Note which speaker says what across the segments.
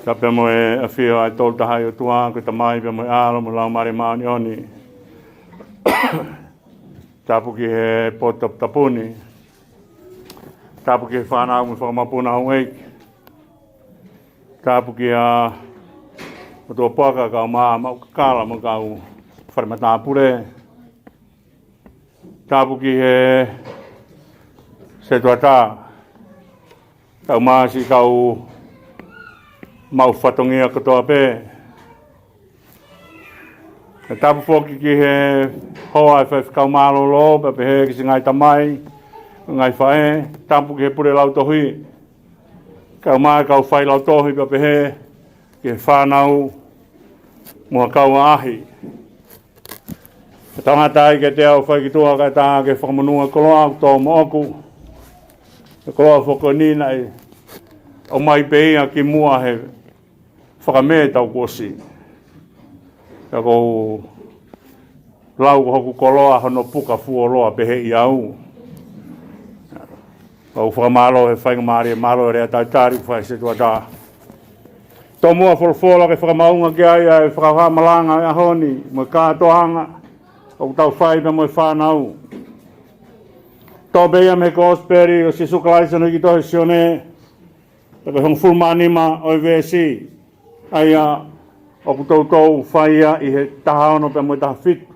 Speaker 1: Ka pe mo e afio ai tol taha o tua ko tamai pe mo alo mo la mare maoni oni. Tapu ki he potop tapuni. Tapu ki whanau mo whakamapuna hong eiki. Tapu ki a o tō paka ka o maa mau kakala mo ka o wharimata pure. Tapu ki he Sētuata ka o maa si ka o mau whatongia katoa pē. E tapu foki ki he hoa e Faifekau Malolo, pe he ki si ngai tamai, ngai whae, tapu ki he Pulela'ā tohi. Ka o mai ka o whai lau tohi pe he ki he whanau mua kau ngaahi. Ka tangata i ke te au whai ki tua ka tā ke whakamunua koloa tō mooku. Ka koloa whako nina i o mai peia ki mua he Faka-Mē tau kosi. Ka kou lau ko hoku koloa hono puka fuoloa pehe i au. Ka u whakamalo he whainga maari e malo e rea taitari whai Sētuata. Tō mua wholfola ke whakamaunga ki ai e whakawha Malanga e ahoni, mo Kātoanga, o tau whai pe mo e whanau. Tō beia me Kōsipeli o Sīsū Kalaisi no ki tohi Sione, ka hong fulmanima o veesi. Aia o kutoutou whaia i he taha ono pe mo taha fitu.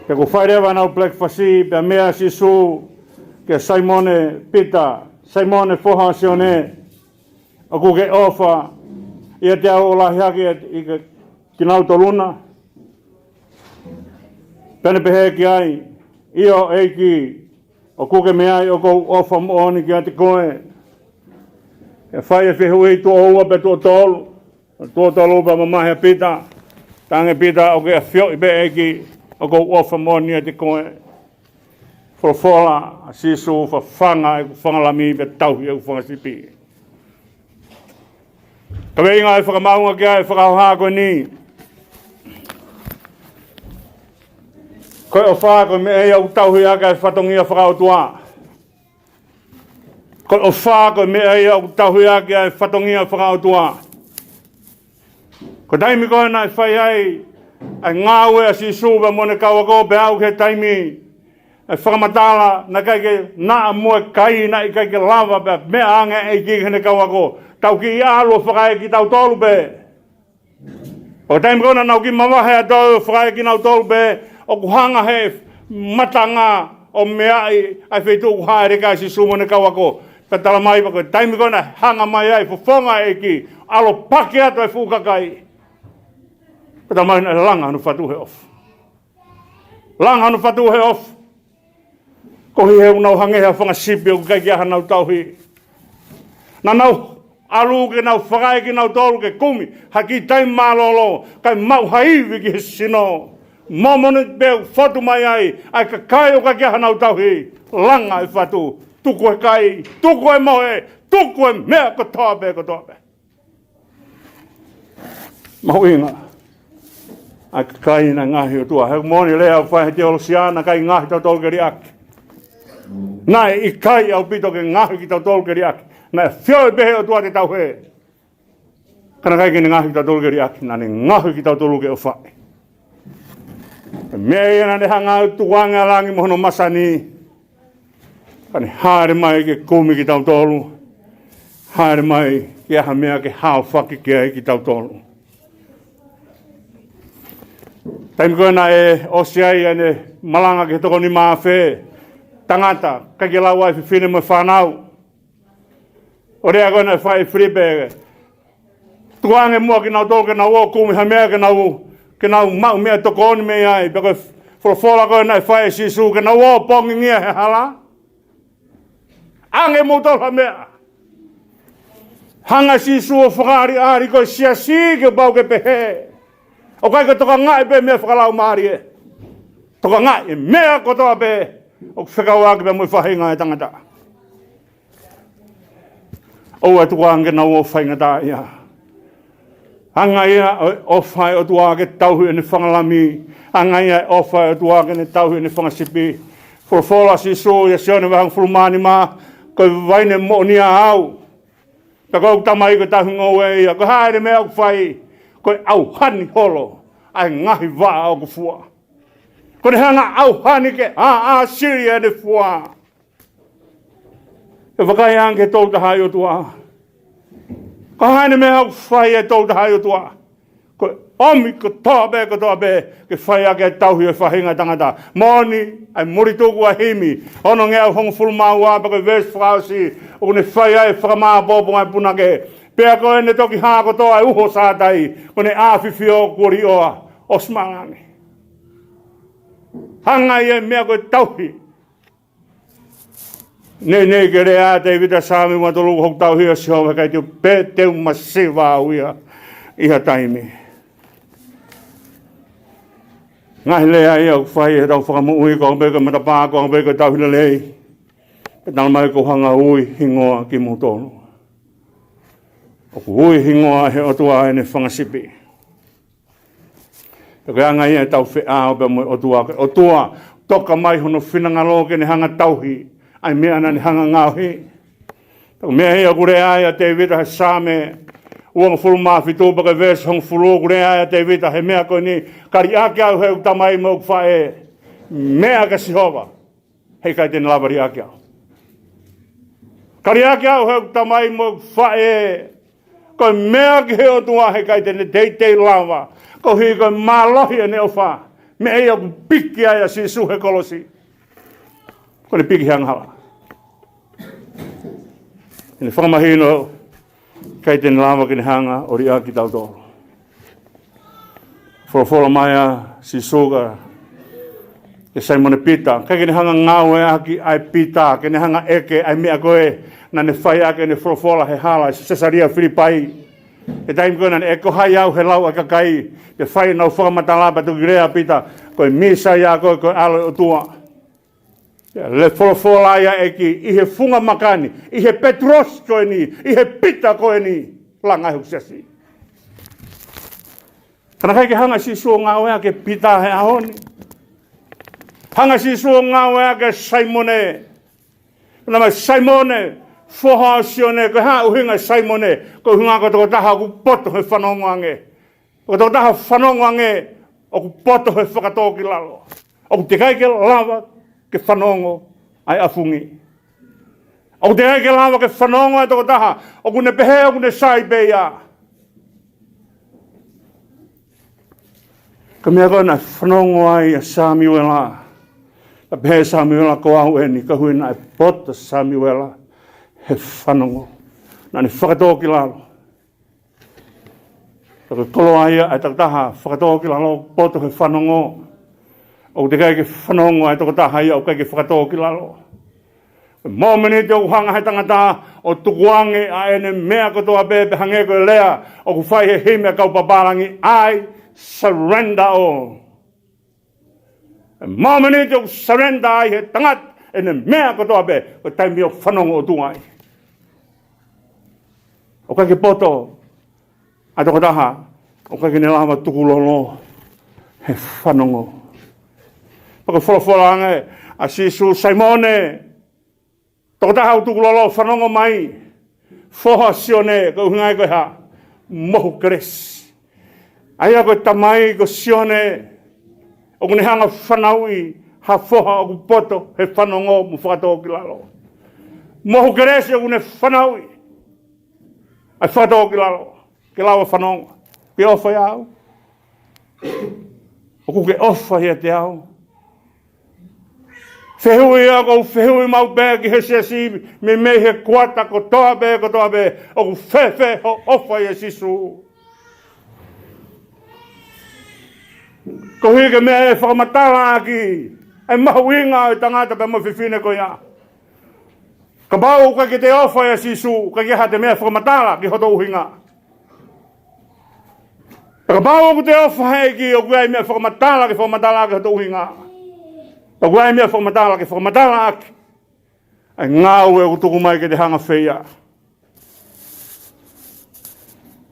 Speaker 1: Pe ko whairewa nau breakfasti pe mea Sīsū ke Saimone pita, Saimone foha Sione, o kuke ofa ia te au o lahiaki i ke kinau toluna. Pene pehe ki ai, io EIKI, o kuke mea i o kou ofa mo oni ki ati koe. E whai e whihui tō ua pe tō tolu. Tō tolu pa mamahia pita. Tange pita o ke a whio i pe EIKI o kou ofa moni e te koe. Wholofola a Sīsū fa whanga e ku whangalami pe tauhi e ku whangasipi. Ka wei ngai whakamaunga kia e whakauha koe ni. Koe o whaa koe me e au tauhi aka e whatongia whakautua. Ko o whaa koe mea ia o tauhi ake ai whatongia whakautua. Ko taimi koe nai whai ai ngāue a Sīsū pa mone kauako pe au ke taimi ai whakamatala na kaike naa mua kai na i kaike lava pe mea ange e ki hene kauako. Tau ki i alo whakae ki tau tolu pe. O taimi koe na nau ki mawahe a tau whakae ki nau tolu pe o kuhanga he matanga o mea ai whetu kuhae reka Sīsū mone kauako. Ka tala mai pa koe, taimi koe na hanga mai ai, whawhonga e ki, alo pake ato e whukakai. Ka tala mai na langa hanu whatuhe off. Langa hanu whatuhe off. Kohi he unau hangehea whangasipi o kai ki aha nau tauhi. Na nau alu ke nau whakai ki nau tolu ke kumi, haki taimi malolo, kai mau haiwi ki he sino. Momone peo whatu mai ai ka kai o kai ki aha nau tauhi. Langa e whatu. Tuku e kai, tuku e moe, tuku e mea kotoa pe. Mau inga. Ai ka kai na ngaahi o tua. Heu moni lea whai he te olosiana kai ngaahi tau tolkeri aki. Nai i kai au pito ke ngaahi ki tau tolkeri aki. Nai whioi pehe o tua te tau he. Kana kai ke ngaahi ki tau tolkeri aki. Nani ngaahi ki tau toluke o whai. Mea ia nane hanga au tuanga langi mohono masani. Kani haere mai ke kumi ki tau tolu. Haere mai ki aha mea ke hao whaki ki ai ki tau tolu. Taimi koe na e osiai ane Malanga ke toko ni maa whē. Tangata, kake lau ai whiwhine mo whanau. O rea koe na whai whiripe. Tuange mua ki nau tolu ke nau o kumi ha mea ke nau mau mea toko oni mea ai. Peko wholofola koe na whai Sīsū ke nau o pongi ngia he hala. Ange mo tol mea. Hanga Sīsū o whakari ari koe siasi ke bau ke pehe. O kai ka toka ngai pe mea whakalau maari e. Toka ngai e mea kotoa pe. O whekau ake pe mui whahinga e tangata. O e tuka ange nau o whaingata ia. Hanga ia o whai o tua ake tauhi e ne whangalami. Hanga ia o whai o tua ake ne tauhi e ne whangasipi. Wholofola Sīsū ia Sione wahang fulmani maa. Koe waine mo nia au. Tako tamai ko potu-ngoue ia ko haere mea ko whai ko au hani holo ai ngahi waa o ko fua. Ko ne hanga au hani ke Syria de fua. E wakai anke tau taha o tua. Ko haere mea ko whai e tau taha o tua. Ko omi ko tobe ke whai ake tauhi e whahinga tangata. Moni ai murituku a himi. Ono ngea hongo fulmau a pake verse frausi. O ne whai ai whakamaa popo ngai punake. Pea ko ene toki hako toa e uho sātai. Ko ne āwhiwhi o kuri oa. O smangangi. Hanga i e mea koe tauhi. Nei ke rea te vita sāmi matolu hok tauhi a sihowe kai teo pe teo masiva au iha taimi. Ngahi lea ia ku whai e tau whakamui ko ambeka matapā ko ambeka tauhi lei. E tana mai ko hanga ui hingoa ki mōtono. O ku ui hingoa he otua e ne whangasipi. E koe anga ia tau whea o pe mo otua toka mai hono finangalo ke ne hanga tauhi. Ai mea na ne hanga ngāhi. Tako mea hea kure aia te vita he sāme. Uanga fulu mawhitu pake verse hong fulu kure aia te vita he mea koe ni. Kari ake au heu tamai mo whae. Mea ka sihova. Hei kai tēne labari ake au. Kari ake au heu tamai mo whae. Koe mea ki heo tua hei kai tēne teitei lava. Ko hi koe mālohi e neo wha. Me ei aku piki aia Sīsū he kolosi. Ko ne piki hanghala. E ne whakamahino kai tēne lama ki ne hanga ori a ki tau tōro. Whorofora mai a Sīsū ka ke saimone pita. Kai ke ne hanga ngāue aki ai pita. Ke ne hanga eke ai mea koe na ne whai ake ne whorofora he hala. Cesaria Filipai. E taimi koe nane, e ko hai au he lau a kakai, e whai nau whakamatalapa tuki rea pita, koe misa ia koe alo o tua. Le wholofola ia eki, ihe funga makani, ihe petros koe ni, ihe pita koe ni, langa huk siasi. Kana kai ke hanga Sīsū ngā wea ke pita he ahoni. Hanga Sīsū ngā wea ke Saimone, nama Saimone, Foha Sione, ko ha uhinga Saimone, ko hunga ko toko taha ku poto he whanongange. Ko toko taha whanongange, o ku poto he whakatoki lalo. O ku te kai ke lava ke whanongo ai afungi. O ku te kai ke lava ke whanongo ai toko taha, o ku ne pehe o ku ne saibeia. Ka mea koe na whanongo ai a Samuela. Ka pehe Samuela ko au eni, ka hui na e poto Samuela. He whanongo. Nā ni whakatoki lalo. Taka kolo aia ai takataha whakatoki lalo poto he whanongo. O te kai ke whanongo ai takataha ia o kai ke whakatoki lalo. Mōmeni te o hanga he tangata o tukuange a ene mea kotoa bebe hange koe lea o ku whai he hime kau paparangi ai surrender all. Mōmeni te o surrender ai he tangat ene mea kotoa be o taimi o whanongo o tungai. O kai ke poto, a toko taha, o kai ke ne lama tukulolo, he whanongo. Paka whorofora ange, a Sīsū Saimone, toko taha o tukulolo, whanongo mai, Foha Sione, ko hungai koe ha, mohu keres. Aia koe tamai ko Sione, o kune hanga whanaui, ha foha o ku poto, he whanongo, mu whakatoki lalo. Mohu keres o kune whanaui, ai whakatoki lalo, ke lawa whanonga, ke ofa iau. O ku ke ofa hea te au. Whehui a kou whehui mau bea ki he siasi, me me he kuata ko toa be, o ku whewhe ho ofa ia Sīsū. Ko hike mea e whakamatala aki, e mahu inga o tangata pe mawhiwhine ko ia. Ka bau ka ki te ofa ia Sīsū, ka ki ha te mea whakamatala ki hoto uhinga. Ka bau ku te ofa hei ki o kuai mea whakamatala ki hoto uhinga. Ka kuai mea whakamatala aki. Ai ngāu e utuku mai ki te hanga whia.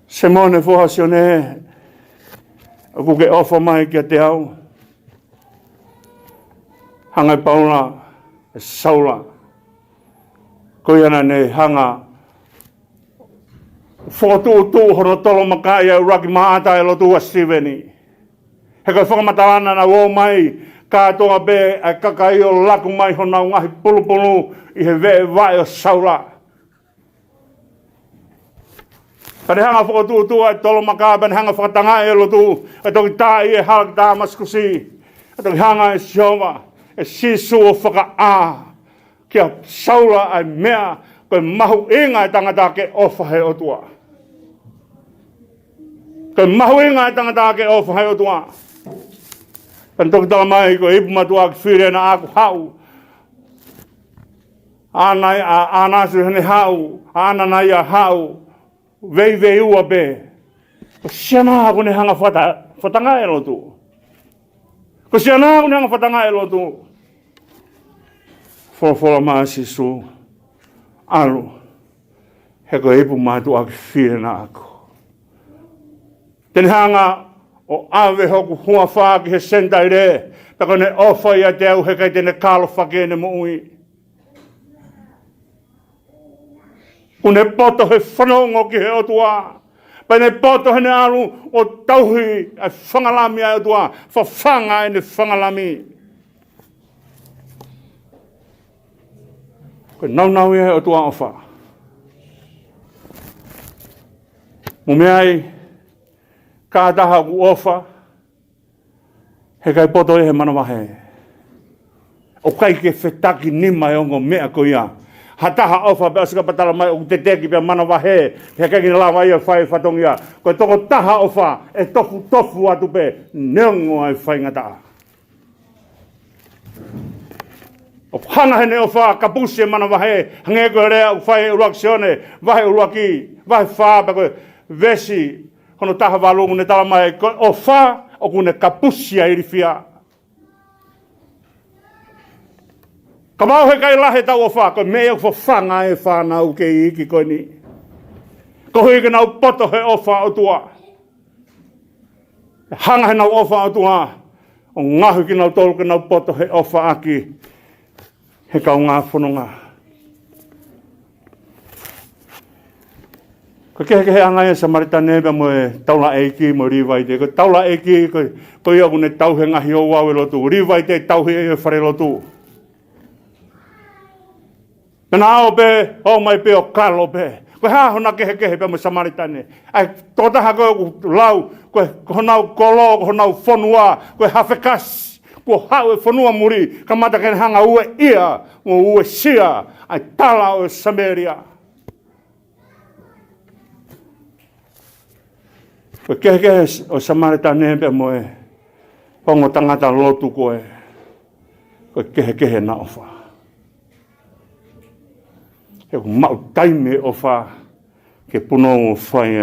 Speaker 1: Simone Foha Sione, aku ke ofa mai ki te au. Hanga paula, e saula. Ko iana ne hanga Fotu hono tolo maka ia uraki maata e lotu a Steveni. He koe whakamatalana na wō mai kātoa be a kakai o laku mai hona ngaahi pulupulu I he vee vai o saula. Pane hanga whakatutu ai tolo maka pane hanga whakatanga e lotu e toki tā I e halak tā maskusi. E toki hanga e sioma e Sīsū Kalaisi kia saula ai mea koe mahu inga e tangata ke ofa he otua. Koe mahu inga e tangata ke ofa he otua. Pan toki tala mai koe ipu matua ki whire na aku hau. Anasu hene hau, ananai a hau, vei ua be. Ko siana ako ne hanga whatanga e lotu. Ko siana ako ne hanga whatanga e lotu. Whawhawha maa Sīsū, alu, he ko ipu matua ki whire na aku. Tene hanga o awe hoku huafa ki he sentai re, tako ne ofa ia te au he kai tene kālo whake ne mo ui. Kune poto he whanongo ki he otua, pai ne poto he ne alu o tauhi ai whangalami ai otua, whawhanga e ne whangalami. Koe naunau ia he otua ofa. Mumeai, kātaha ku ofa, he kai poto e he manawahe. O kai ke whetaki nima e ongo mea ko ia. Hataha ofa pe asika patala mai o te teki pe manawahe, he kai kina lawa ia whai whatongia. Koe toko taha ofa e tofu atu pe neongo ai whai ngataa. O hanga hene ofa kapusi e manawahe, hange koe rea u whai uruak Sione, vahe uruaki, vahe wha, koe veesi, hono taha walungu ne tala mai, koe o wha, o kune kapusia irifia. Ka mau he kai lahe tau o wha, koe mea u whanga e whanau ke EIKI koe ni. Ko hui ke nau poto he o wha o tua. Hanga he nau o wha o tua, o ngahu ki nau tolu ke nau poto he o wha aki, he kau ngā whanonga. Ko ke he angai sa marita nebe mo e taula EIKI mo riwaite. Ko taula EIKI ko ia kune tauhi ngahi o wawe lotu. Riwaite tauhi e whare lotu. Pena ao pe, o mai pe o kalo pe. Ko hahona kehe pe mo sa marita ne. Ai totaha ko lau, ko honau kolo, ko honau whanua, ko hawhekas, ko hau e whanua muri. Ka mata kene hanga ue ia, o ue sia, ai tala o Samaria. Ko kehe o Samarita nepe mo e pongo tangata lotu koe. Ko kehe na ofa. He ko mau taime ofa ke puno o whai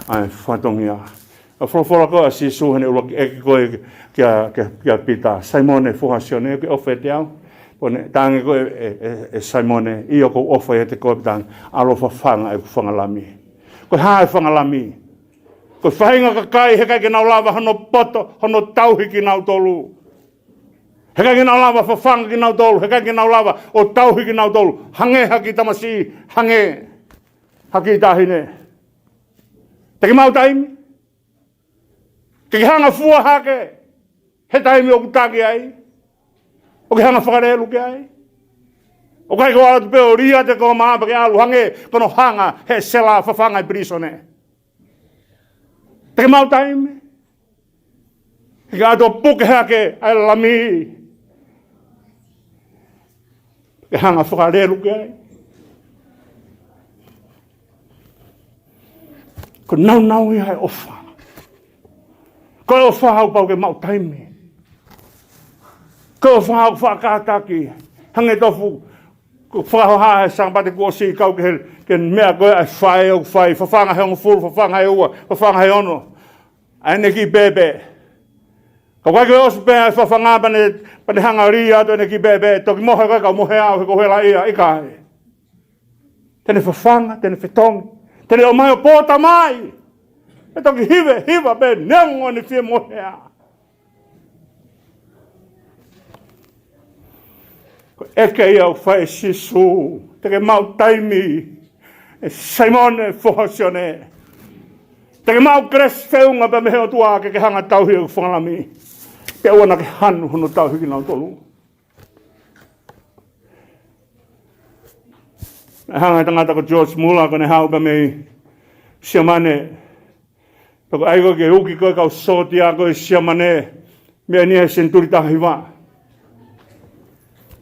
Speaker 1: ai whatongia. A whawhora ko a Sīsū hene ura eki koe kia pita. Sione fuha Sione ke ofa e te au. Pone tangi koe e Sione i o ko ofa e te koe pitang alofa whanga e whangalami. Ko hae whangalami. Ko whahinga ka kai he kai ke nau lava hono poto, hono tauhi ki nau tolu. He kai ke nau lava whawhanga ki nau tolu, he kai ke nau lava o tauhi ki nau tolu. Hange haki tamasi, hange haki tahine. Te ke mau taimi? Ke hanga fua hake, he taimi o kutaki ai. O ke hanga whakarelu ke ai. O kai ko ala tupe o ria te ko maa ke alu hange, kono hanga he sela whawhanga i prisone. Te mau taime. Ke ato puke hake ai lami. Ke hanga whakarelu ke ai. Ko nau i hai ofa. Ko ofa hau pau ke mau taime. Ko ofa hau whakataki. Hange tofu. Ko whakahoha e Sāpate kuosi kau ke mea koe ai whae o whae. Whawhanga he ongo furu, whawhanga he ua, whawhanga he ono. Aine ki bebe. Ka kai koe osu pēa e whawhanga pane hanga ria ato ene ki bebe. Toki mohe koe kau mohe au he ko hela ia ikahe. Tene whawhanga, tene whetongi. Tene o mai o pōta mai. E toki hiva be neongo ni whie mohe a. Ko eke ia o whae Sīsū. Te ke mau taimi. Simone for Sione. Te mau kres feunga ba me tua ke hanga tauhi o whangalami. Pe wana ke hanu hono tauhi ki nau tolu. Hanga tangata ko George Mula kone hau ba me siamane. Pako aigo ke uki koe kau sotia koe siamane. Mea nia senturi tahiwa.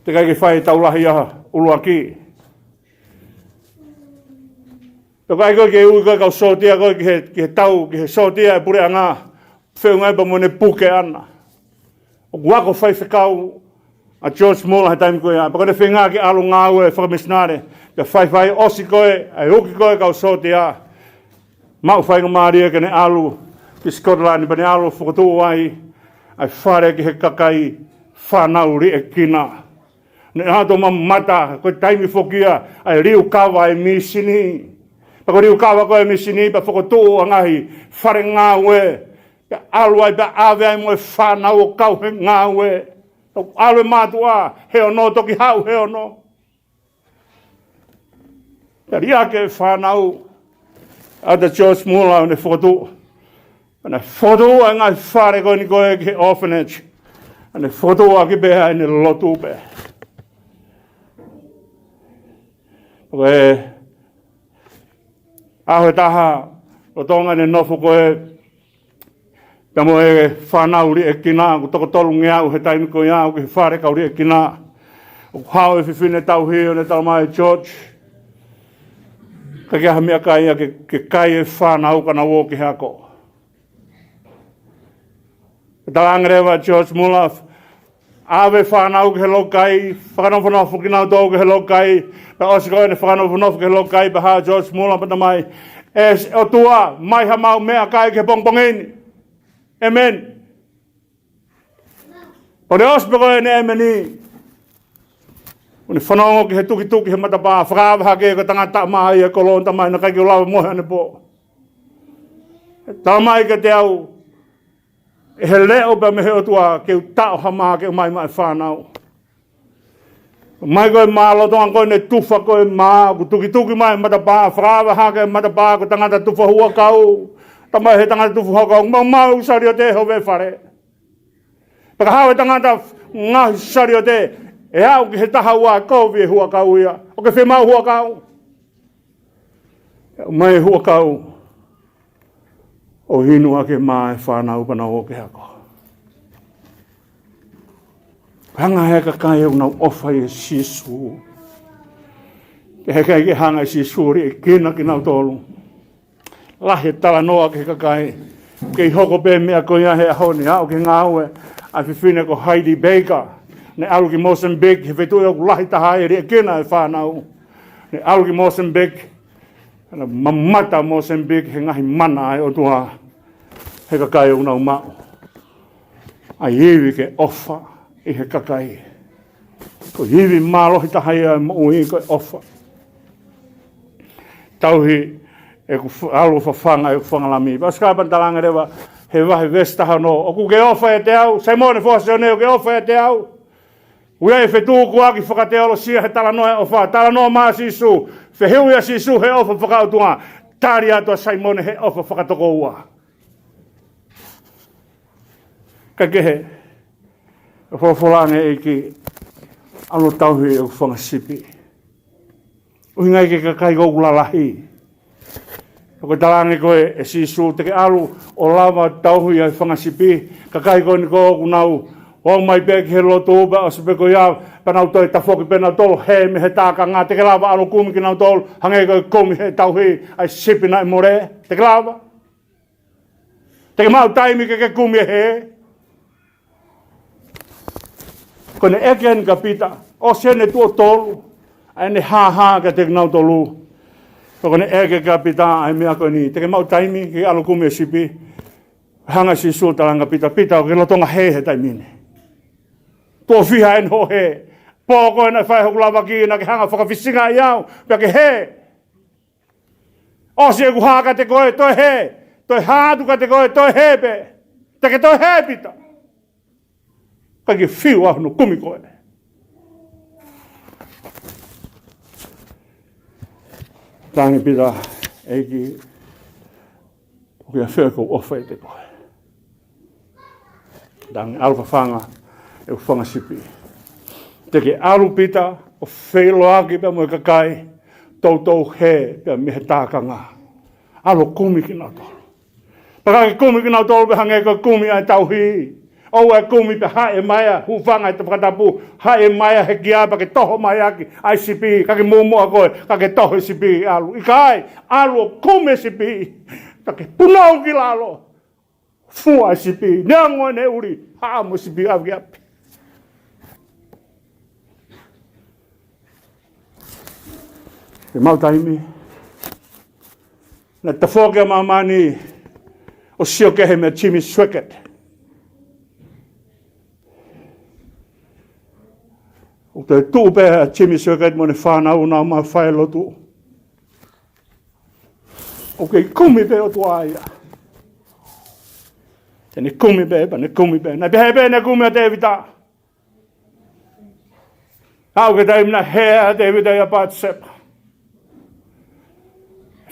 Speaker 1: Te kai ke whai taulahi aha ulua ki. Pako aigo ke uki koe kau sotia koe ke tau ke sotia e pure anga. Whiungai pa mone puke ana. O wako Faifekau a George Mula he taimi koe a. Pako ne whiunga ke alu ngāue whakamisnare. Ke whai osi koe, ai uki koe kau sotia. Mau whainga maaria ke ne alu ki Scotland, pa ne alu whakatu ai. Ai whare ki he kakai whanau Li'ekina. Ne hato mamata, koe taimi fokia, ai riu kawa e misini. Pa ko riu kawa koe misini, pa whakatu ngaahi, whare ngāue. Ka alu ai pa ave ai moe whanau o kau he ngāue. Alu e mātua, he ono toki hau he ono. Ka riake whanau, ata George Mula ne whakatu. Ana whakatu ai ngai whare koe ni koe ki orphanage. Ana whakatu a ki beha ni lotu be. Koe, aho taha, o tonga ne nofu koe, tamo e whanau Li'ekina, ko toko tolu ngeau he taimi koe iau ki whare kau Li'ekina. O hao e whiwhine tauhi o ne tau mai George. Ka kia hamia kai ia ke kai e whanau kana wō ki hako. Talangarewa George Mula, ave whanau ki he lokai, whakanofonofu ki nau tō ki he lokai, pa osi koe ne whakanofonofu ki he lokai, pa haa George Mula pata mai, o tua, mai ha mau mea kai ki he pongpongeni. Amen. O ne osi pa koe ne emeni, o ne whanongo ki he tuki he matapā, whakawaha ke ko tangata mai e kolon tamai na kai ki ulawa mohe ane po. Tamai ka te au, e he leo pa me he otua ke u tau hama ke mai whanau. Mai koe mālotonga koe ne tufa koe mā, ku tuki mai matapā, whakawaha ke matapā, ku tangata tufa hua kau, tamai he tangata tufa hua kau, mau sari o te hove whare. Paka hau he tangata ngāhi sari o te, e au ki he taha ua kau vi hua kau ia, o ke whemau hua kau. Mai hua kau. O hinua ke mai whanau pana o ke hako. Hanga heka kai au nau ofa i Sīsū. Ke heka i ke hanga i Sīsū Li'ekina ki nau tolu. Lahe tala noa ke heka kai. Ke i hoko pe mea ko ia he ahoni au ke ngāue. A whiwhine ko Heidi Baker. Ne alu ki Mozambique. He whetu e au lahi taha e Li'ekina e whanau. Ne alu ki Mozambique. Mamata Mozambique he ngahi mana e o tua he kakai o nau mao. Ai iwi ke ofa i he kakai. Ko iwi mālohi tahai a mui ko ofa. Tauhi e ku alu whawhanga e ku whangalami. Paskapan talanga rewa he wahi vestaha no. O ku ke ofa e te au. Simone for Sione o ke ofa e te au. Ua e whetū kua ki whakateolo sia he talanoa e ofa. Talanoa maa Sīsū. Wheheu ia Sīsū he ofa whakautunga. Tāri atua Simone he ofa whakatoko ua. Ka kehe. Whawhalange e ki alo tauhi e ku whangasipi. Uhingai ke kakai kou lalahi. Ko talange koe e Sīsū te ke alu o lava tauhi e whangasipi. Kakai koe ni kou nau. O mai pe ke loto ba o se ko ia panau toi ta foki pena tol he me he TΑKΑUA te lava alo kumi ki nau tol hange ko komi he tauhi ai sipina more te lava te mau taimi ke kumi he ko ne eken kapita o se ne tu tol ai ne ha ka te nau tolu ko ne eke kapita ai me ko ni te mau taimi ke alo kumi sipi hanga Sīsū talanga pita ke lotonga he taimi ne. Tō whiha en ho he. Pōko e na whai hokulawa ki na ke hanga whakawhisinga i au. Pia ke he. O si e ku haka te koe, toi he. Toi hātu ka te koe, toi he pe. Te ke toi he pita. Ka ki whiu ahu no kumi koe. Tangi pita EIKI o kia Faifekau ofa te koe. Tangi alu whawhanga e whanga sipi. Te ke alu pita o wheloaki pia moe kakai tautou he pia mihe tākanga. Alu kumi ki nau tolu. Pakake kumi ki nau tolu pe hange ko kumi ai tauhi. O e kumi pe hae maia hufanga te whakatapu hae maia he kia pa ke toho mai aki ai sipi kake mumua koe kake toho sipi alu. Ikai alu o kumi sipi kake punau ki lalo. Fua sipi neangoe ne uri haamu sipi avi api. Te mautaimi na te whokia mamani o sio kehe me Jimmy Swicket. O te tūpeha Jimmy Swicket mo ne whanau nā ma whae lotu. O kei kumi pe o tuaia. Te ne kumi pe, pa ne kumi pe. Na pehe pe ne kumi a Davida. Au ke taimina hea Davida ia Patsepa.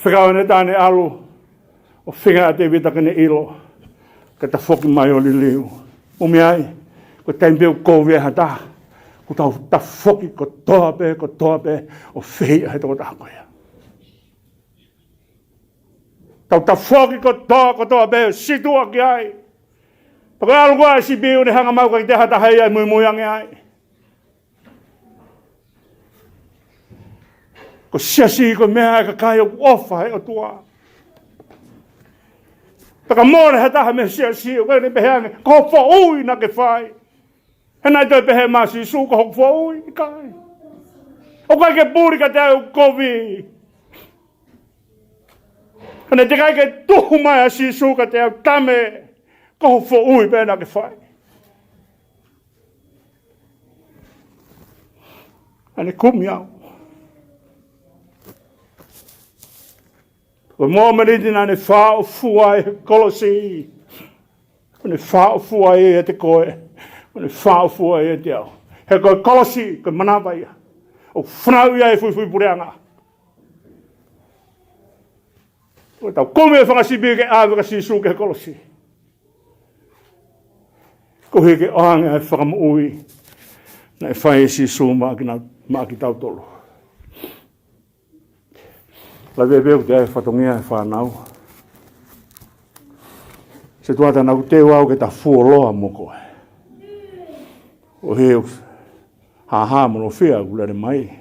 Speaker 1: Whikau ne tāne alu o whinga a Davida kene ilo. Ka ta whoki mai o li liu. Umi ai, ko taimpeu kōwea hata. Ko tau ta whoki ko toa pe o whihi ai toko tākoia. Tau ta whoki ko toa pe o situa ki ai. Pako alu kua si biu ne hanga mau ka ki te hata hei ai mui muiange ai. Ko siasi ko mea ka kai o ofa he o tua. Taka mōre he taha me siasi o kene peheange. Ko hokfo ui na ke whai. He nai toi pehe maa Sīsū ko hokfo ui i kai. O kai ke pūri ka te au kovi. Hane te kai ke tuhu mai a Sīsū ka te au tame. Ko hokfo ui pehe na ke whai. Hane kumi au. Ko mō mariti nā ne whāo fuai he kolosi. Ko ne whāo fuai e te koe. Ko ne whāo fuai e te au. He koe kolosi, koe manawaia. O whanau ia e fui pureanga. Ko tau kome e whangasipi ke āwe ka Sīsū ke he kolosi. Ko he ke oanga e whakamuui. Na e whai e Sīsū maa ki tau tolu. La veo que é fatongia e whanau. Se tuata nau te wau ke ta fuoloa mo koe. O heu haha mono whia ulere mai.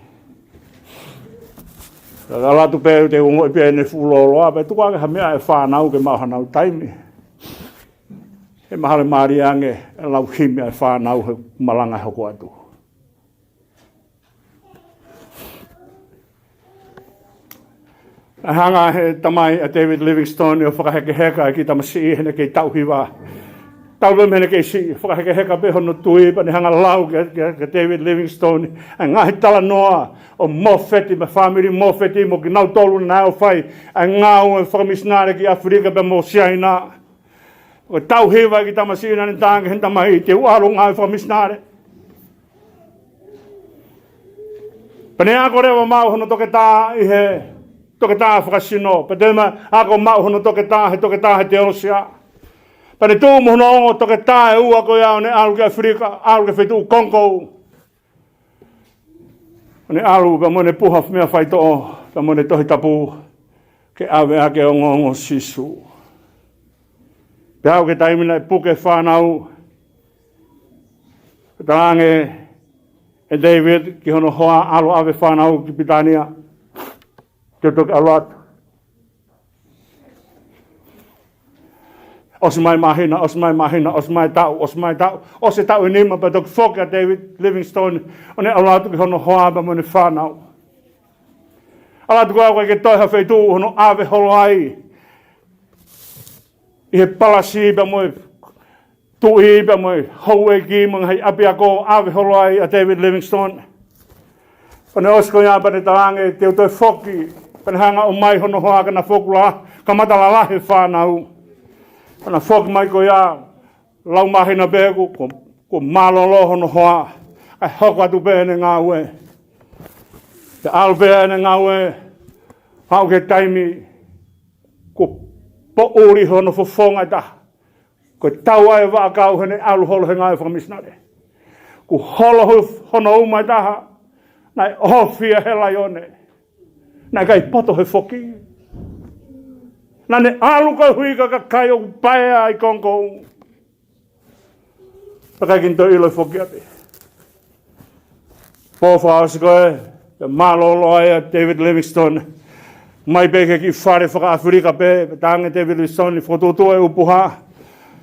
Speaker 1: La latu pe te ungo pe ne fuoloa pe tukua ke hamea e whanau ke mahanau taimi. E mahale mariange e lau himi e whanau he malanga hoko atu. Hanga he tamai a David Livingstone o whakaheke ki tamasi hene kei tauhi wā. Tauhi hene kei si whakaheke pe hono tui pa ni hanga lau ke David Livingstone. A ngāhi tala noa o mōwheti, ma whamiri mōwheti mo ki nau tolu na au whai. A ngāu e whakamisnare ki Afrika pe mō siaina. O tauhi wā ki tamasi hene tāngi hen tamai te uaro ngāu whakamisnare. Pa ne ako rewa mau hono toke tā i he toke tā whakasino. Pa tēma ako mau hono toke tā he te osia. Pa ne tū mohono ongo toke tā e ua koe au ne alu ke Afrika, alu ke whetu Kongo. Pa ne alu pa mone puha mea whaito o, pa mone tohi tapu ke awe ake ongo Sīsū. Pe au ke taimina e puke whanau. Pe talange e David ki hono hoa alu awe whanau ki Pitania. Te toke alat. Osmai mahina, osmai tau. O se tau nima pa toke whoki a David Livingstone. O ne alatu ki hono hoa pa mone whanau. Alatu kua koe ke toiha wheitu hono awe holo ai. I he palasi pa moe tui pa moe hauwe ki mga hei api ako awe holo ai a David Livingstone. Pa ne osko ia pa ne talange te utoi whoki. Penhanga o mai hono hoa kana whokula, ka matala lahe whanau. Kana whok mai ko ia, lau mahina beku, ko malolo hono hoa, ai hoko atu pēne ngā ue. Te alu pēne ngā ue, Hau ke taimi ko po uri hono fofonga ta. Ko taua e wākau hene alu holo he ngai whamisnare. Ko holo hono umai taha. Nai ofia he laione. Nai kai poto he foki. Nane alu kai huika ka kai o paea i kongo. Pakai kinto ilo foki ate. Pofa asikoe. Malolo ai David Livingstone. Mai beke ki whare whaka-Afrika pe. Tānge David Livingstone i whototoa e upuha.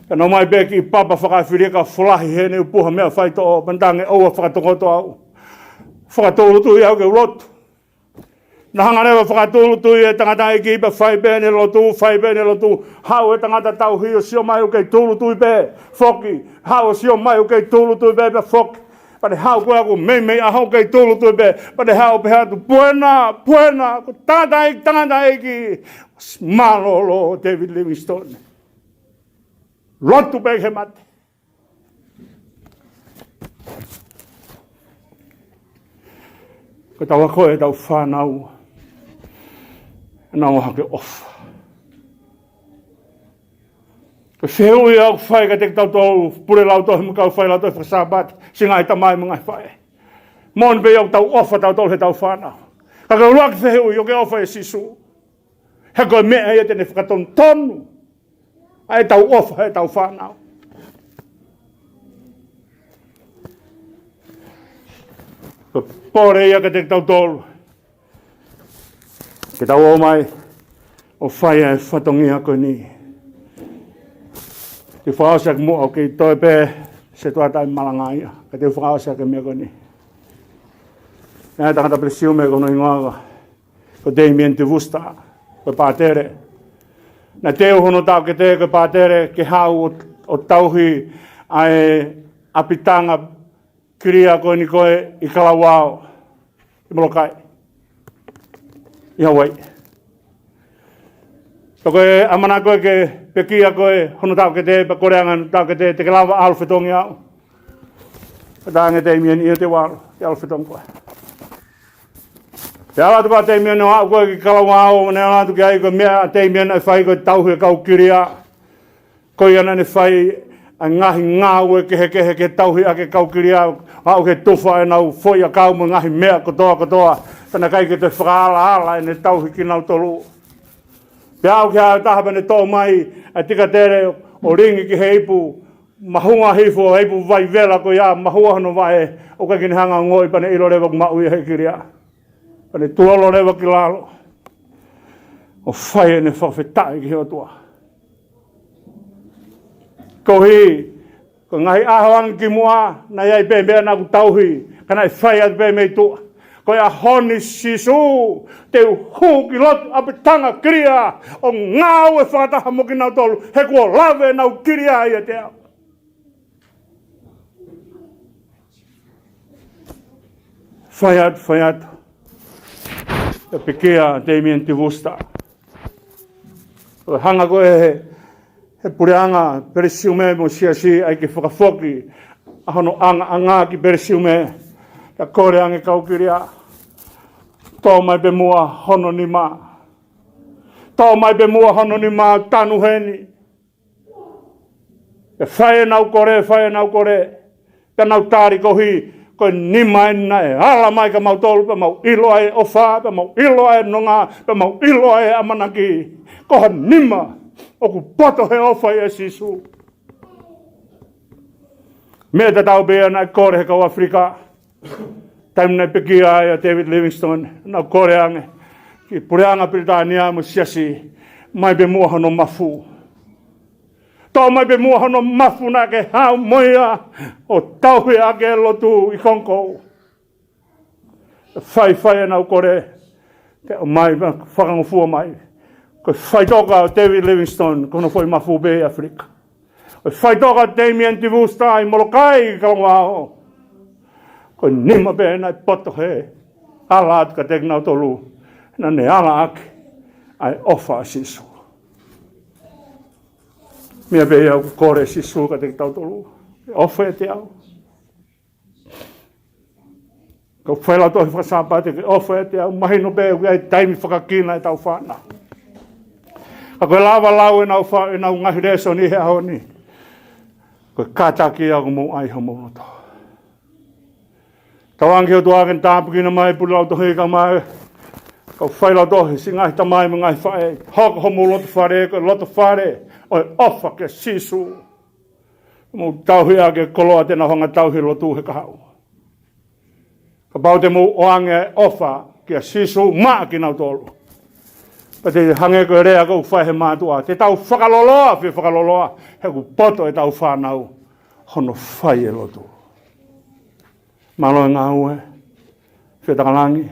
Speaker 1: No mai beki papa whaka-Afrika fulahi hene upuha mea whaito o. Pantange oua whakatokoto au. Whakatolutu i au ke ulotu. Na hanga rewa whakatolutu i e tangata EIKI pa whaibene lotu, whaibene lotu. Hau e tangata tauhi o sio mai o kei tolutu i pe foki. Hau o sio mai o kei tolutu i pe foki. Pare hau koe ako mei ahau kei tolutu i pe. Pare hau pe hatu puena, ko tangata EIKI. Malolo David Livingstone. Lotu pe he mate. Ko tawa koe tau whanau. Nau hake ofa. Ko whihui au whai ka tek tau tau Pulela'ā tohi mukau whai lau tohi Sāpate. Singa i tamai mga whai. Mon pe au tau ofa tau tau he tau whanau. Ka kau ruak whihui o ke ofa e Sīsū. He koe mea e tene whakaton tonu. Ai tau ofa he tau whanau. Ko pore ia ka tek tau tolu. Ke tau o mai o whai e whatongia koe ni. Te whaasak mo au kei toi pē Sētuata Malanga ia. Ka te whaasak e mea koe ni. Nā tangata presiume kono ingoaga. Ko Damien te vusta. Ko pātere. Nā teo hono tau ke te ko pātere ke hau o tauhi ai apitanga kiria koe ni koe i kalawao. I molokai. I Hawaii. Pa koe amana koe ke pekia koe hono tau ke te pa koreangan tau ke te ke lawa alwhetongi au. Pa tānge te imien ia te wāro. Te alwhetong koe. Te alatu pa te imien o au koe ki kalawao. Ne alatu ki ai koe mea te imien ai whai koe tauhi kau kiria. Koe ana ne whai a ngaahi ngāue ke tauhi a ke kaukiria au ke tuwha e nau whoi a kaumu ngaahi mea kotoa. Tana kai ke te whakaala e ne tauhi ki nau tolu. Pea au ke hau tahapa ne tō mai a tika tere o ringi ki heipu mahunga hifu o heipu vai vela ko ia mahua hono vai o kai kini hanga ngoi pane ilo rewa ku maui hei kiria. Pane tuolo rewa ki lalo. O whai e ne whawhetai ki heo tua. Kohi, ko ngai ahoang ki mua, na iai pēmbea na ku tauhi, kana i whai at pē mei tua. Ko ia honi Sīsū, te hū ki lotu apitanga kiria, o ngāu e whataha moki nau tolu, he kua lawe nau kiria ia te au. Whai at, e pikea Damien te vusta. Hanga koe he pureanga peresiume mo siasi ai ke whakafoki a hono anga ki peresiume ka koreange kaukiria tō mai pe mua hono ni mā. Tō mai pe mua hono ni mā tanu heni. E whae nau kore, ka nau tāri kohi koe ni mai nai ala mai ka mau tolu pa mau ilo ai ofa, pa mau ilo ai nonga, pa mau ilo ai amanaki. Koha nima. Oku poto he ofa e Sīsū. Mea te tau bea nai kore he kau Afrika. Taim nei pekia ai a David Livingstone. Nau koreange. Ki pureanga Britania mo siasi. Mai be mua hono mafu. Tō mai be mua hono mafu na ke hau moia. O tauhi a ke lotu i konkou. Whai nau kore. Te o mai whakangofua mai. Ko whaitoka o David Livingstone, kono foi mafu be Afrika. Ko whaitoka Damien te vusta i Molokai kalangao. Ko nima be nai poto he. Ala atu ka tek nau tolu. Na ne ala ake. Ai ofa Sīsū. Mia be au kore Sīsū ka tek tau tolu. Ofa e te au. Ko whaila tohi whakasāpate ke ofa e te au mahino pe au ai taimi whakakina e tau whāna. Ka koe lava lau e nau wha e nau ngahi reso ni he aho ni. Koe kātaki au mo ai homo noto. Tau anki o tuaken tāpukina mai Pulela'ā tohi ka mai. Ka whaila tohi si ngahi tamai mo ngahi whae. Hoko homo loto whare koe loto whare. Oi ofa ke Sīsū. Mo tauhi a ke koloa tēnā honga tauhi lotu he kahau. Ka pau te mo oange ofa kia Sīsū maa ki nau tolu. Pa te hange koe rea kou whae he mātua. Te tau whakaloloa, whia whakaloloa. He ku poto e tau whanau. Hono whai e lotu. Malo e ngā ue. Fie-Takalangi.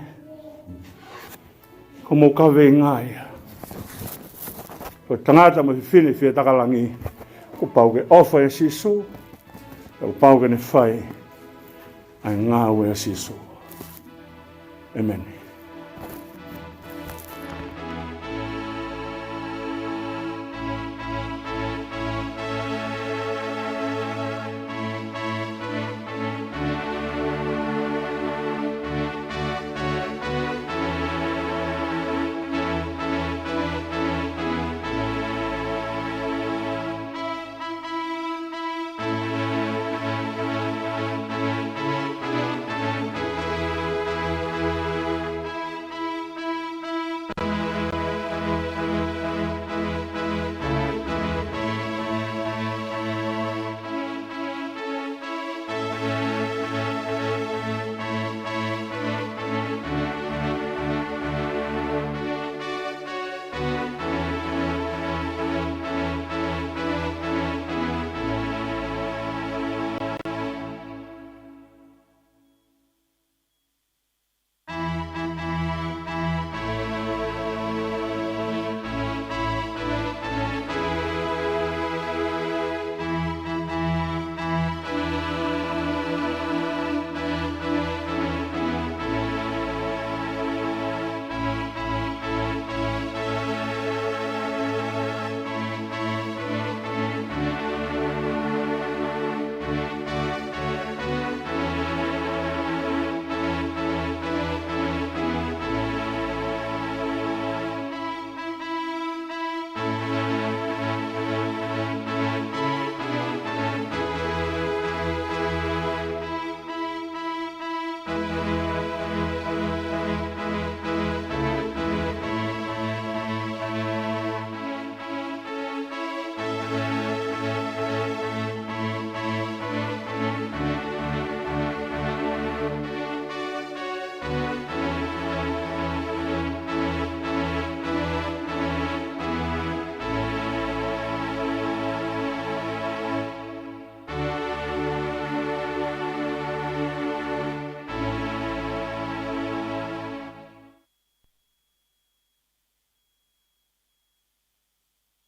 Speaker 1: Ko mo kawe ngāhi. Ko tangata mo whiwhine Fie-Takalangi. Ko pau ke ofa e Sīsū. Ko pau ke ne whai. Ai ngā ue e Sīsū. Amen.